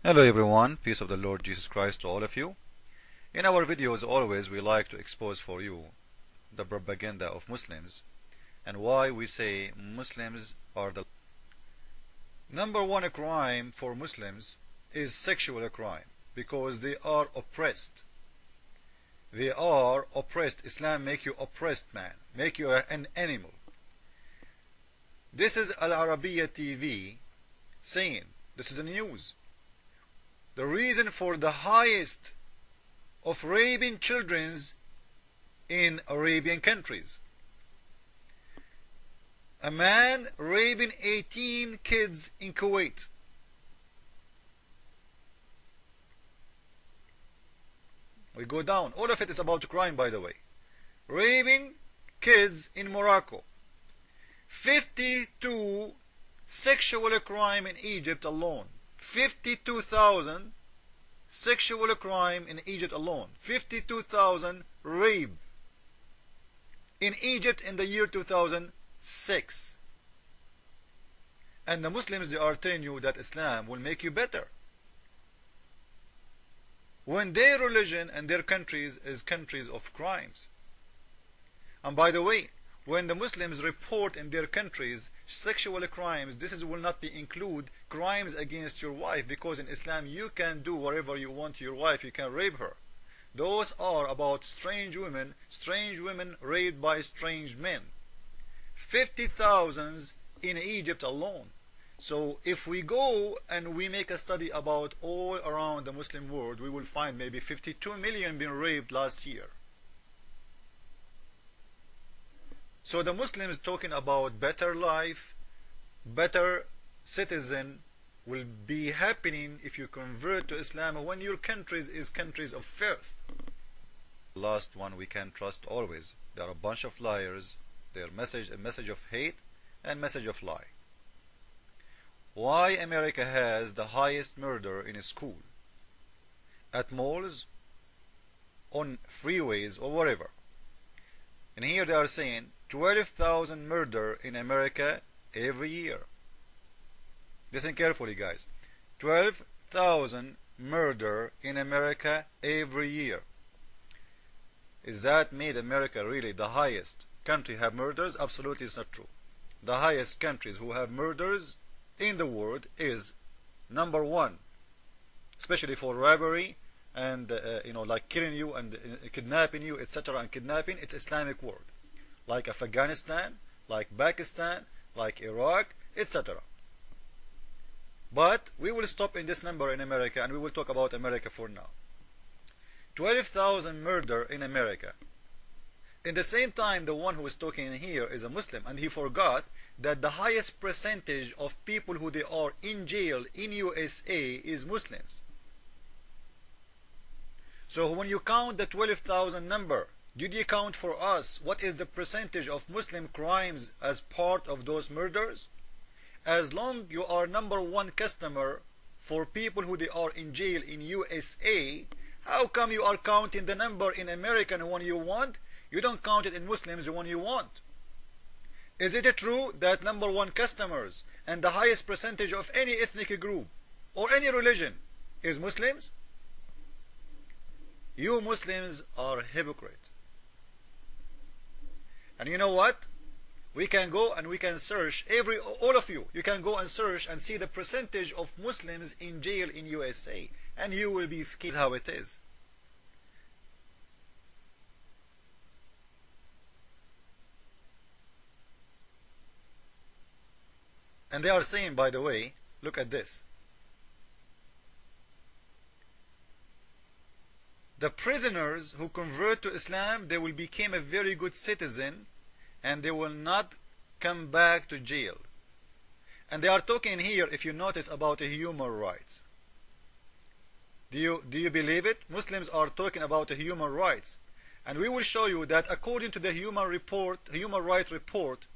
Hello everyone, peace of the Lord Jesus Christ to all of you. In our videos always we like to expose for you the propaganda of Muslims and why we say Muslims are the number one crime for Muslims is sexual crime because they are oppressed. They are oppressed. Islam make you oppressed man, make you an animal. This is Al Arabiya TV saying, this is the news. The reason for the highest of raping children in Arabian countries. A man raping 18 kids in Kuwait. We go down. All of it is about crime, by the way. Raping kids in Morocco. 52 sexual crime in Egypt alone. 52,000 sexual crime in Egypt alone. 52,000 rape in Egypt in the year 2006. And the Muslims, they are telling you that Islam will make you better, when their religion and their countries is countries of crimes. And by the way, when the Muslims report in their countries sexual crimes, this will not be include crimes against your wife, because in Islam you can do whatever you want to your wife. You can rape her. Those are about strange women raped by strange men. 50,000 in Egypt alone. So if we go and we make a study about all around the Muslim world, we will find maybe 52 million being raped last year. So the Muslims talking about better life, better citizen will be happening if you convert to Islam when your countries is countries of filth. Last one we can trust always. They are a bunch of liars. Their message a message of hate and message of lie. Why America has the highest murder in a school, at malls, on freeways or whatever. And here they are saying 12,000 murder in America every year. Listen carefully, guys. 12,000 murder in America every year. Is that made America really the highest country have murders? Absolutely, it's not true. The highest countries who have murders in the world is number one, especially for robbery and like killing you and kidnapping you, etc. And kidnapping, it's Islamic world, like Afghanistan, like Pakistan, like Iraq, etc. But we will stop in this number in America, and we will talk about America for now. 12,000 murder in America. In the same time, the one who is talking here is a Muslim, and he forgot that the highest percentage of people who they are in jail in USA is Muslims. So when you count the 12,000 number, did you count for us what is the percentage of Muslim crimes as part of those murders? As long you are number one customer for people who they are in jail in USA, how come you are counting the number in American one you want? You don't count it in Muslims the one you want. Is it true that number one customers and the highest percentage of any ethnic group or any religion is Muslims? You Muslims are hypocrites. And you know what? We can go and we can search, all of you can go and search and see the percentage of Muslims in jail in USA, and you will be scared how it is. And they are saying, by the way, look at this. The prisoners who convert to Islam, they will become a very good citizen and they will not come back to jail. And they are talking here, if you notice, about human rights. Do you believe it? Muslims are talking about human rights. And we will show you that according to the Human Rights Report,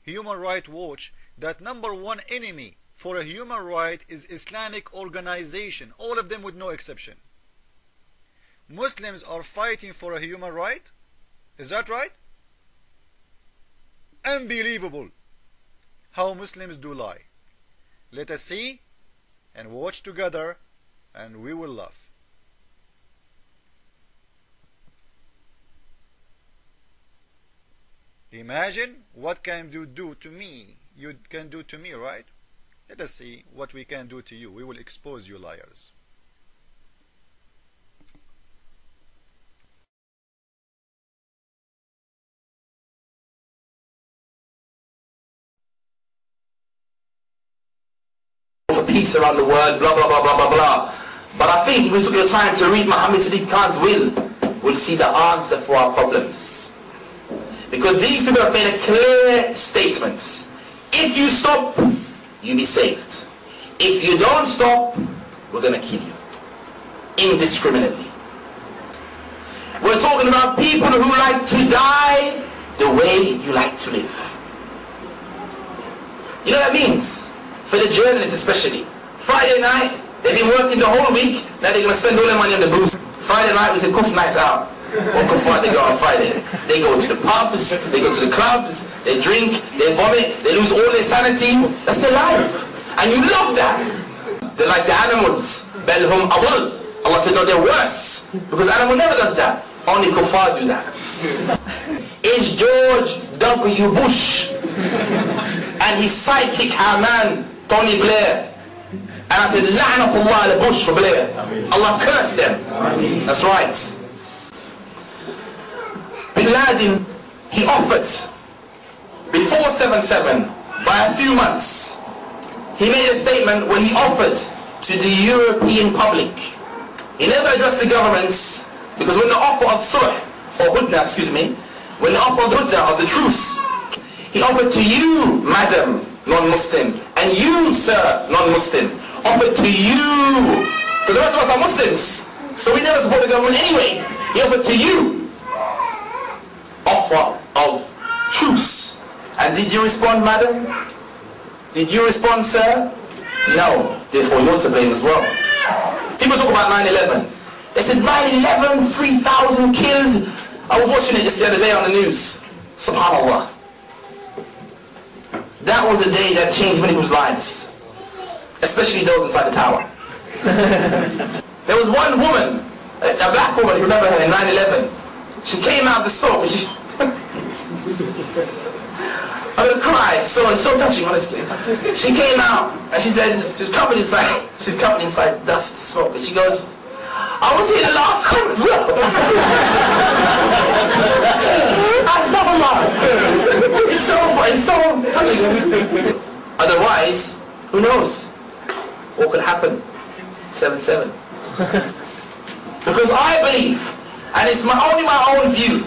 Human Rights Watch, that number one enemy for a human right is Islamic organization. All of them with no exception. Muslims are fighting for a human right? Is that right? Unbelievable how Muslims do lie. Let us see and watch together and we will laugh. Imagine what can you do to me. You can do to me, right? Let us see what we can do to you. We will expose you liars. For peace around the world, blah blah blah blah blah blah. But I think if we took the time to read Muhammad Sadiq Khan's will, we'll see the answer for our problems. Because these people have made a clear statement. If you stop, you'll be saved. If you don't stop, we're going to kill you. Indiscriminately. We're talking about people who like to die the way you like to live. You know what that means? For the journalists especially. Friday night, they've been working the whole week, now they're going to spend all their money on the booze. Friday night, we say, Kuf nights out. Or Kuf they go on Friday. They go to the pubs, they go to the clubs, they drink, they vomit, they lose all their sanity. That's their life. And you love that. They're like the animals. Belhum awal. Allah said, no, they're worse. Because animal never does that. Only kuffar do that. Is George W. Bush and his sidekick Haman, Tony Blair. And I said, La'natullah ala Bush for Blair. Allah cursed them. That's right. Bin Laden, he offered, before 7/7, by a few months, he made a statement when he offered to the European public. He never addressed the governments, because when the offer of sulh, or hudna, excuse me, when the offer of hudna, of the truce, he offered to you, madam, non-Muslim, and you, sir, non-Muslim, offered to you, because the rest of us are Muslims, so we never support the government anyway. He offered to you, offer of truce. And did you respond, madam? Did you respond, sir? No. Therefore, you're to blame as well. People talk about 9/11. They said 9/11, 3,000 killed. I was watching it just the other day on the news. SubhanAllah. That was a day that changed many people's lives. Especially those inside the tower. There was one woman, a black woman, you remember her, in 9/11. She came out of the smoke and she... I'm going to cry. It's so touching, honestly. She came out and she said, she's covered inside dust, smoke. And she goes, I was here the last time as well. It's so touching. Otherwise, who knows? What could happen? 7/7. Because I believe, and it's only my own view,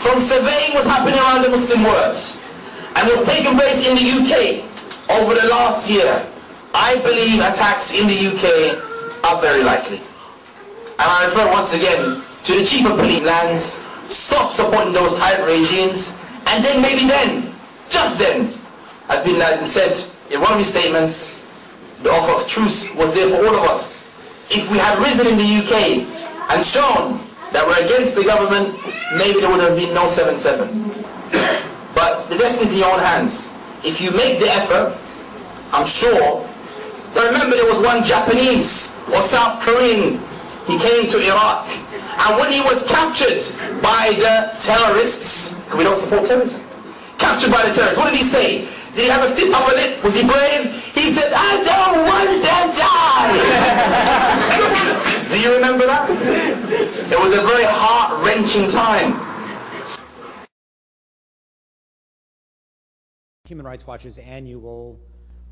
from surveying what's happening around the Muslim world and what's taken place in the UK over the last year, I believe attacks in the UK are very likely. And I refer once again to the chief of police lands, stop supporting those tyrant regimes, and then maybe then, just then, as Bin Laden said in one of his statements, the offer of truce was there for all of us. If we had risen in the UK and shown that we're against the government, maybe there would have been no 7/7. But the destiny is in your own hands. If you make the effort, I'm sure. But remember, there was one Japanese or South Korean. He came to Iraq, and when he was captured by the terrorists, we don't support terrorism, captured by the terrorists, what did he say? Did he have a stiff upper lip? Was he brave? He said, I don't want to die. Do you remember that? It was a very heart-wrenching time. Human Rights Watch's annual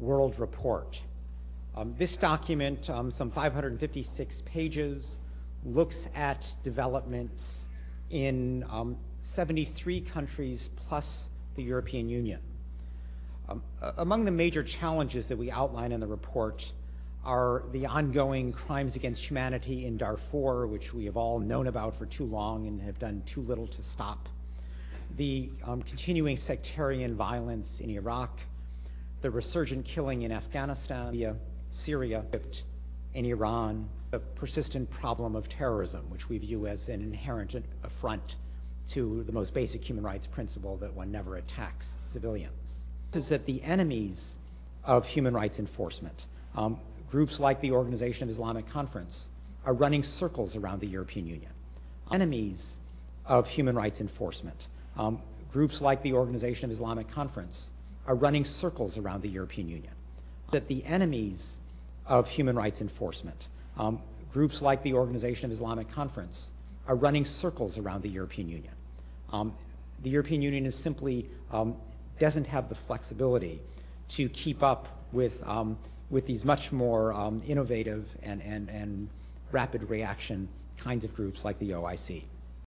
World Report. This document, some 556 pages, looks at developments in 73 countries plus the European Union. Among the major challenges that we outline in the report are the ongoing crimes against humanity in Darfur, which we have all known about for too long and have done too little to stop, the continuing sectarian violence in Iraq, the resurgent killing in Afghanistan, Syria, Egypt, and Iran, the persistent problem of terrorism, which we view as an inherent affront to the most basic human rights principle that one never attacks civilians. Is that the enemies of human rights enforcement, Groups like the Organization of Islamic Conference are running circles around the European Union. Enemies of human rights enforcement. Groups like the Organization of Islamic Conference are running circles around the European Union. That the enemies of human rights enforcement, groups like the Organization of Islamic Conference, are running circles around the European Union. The European Union is simply doesn't have the flexibility to keep up with these much more innovative and rapid reaction kinds of groups like the OIC.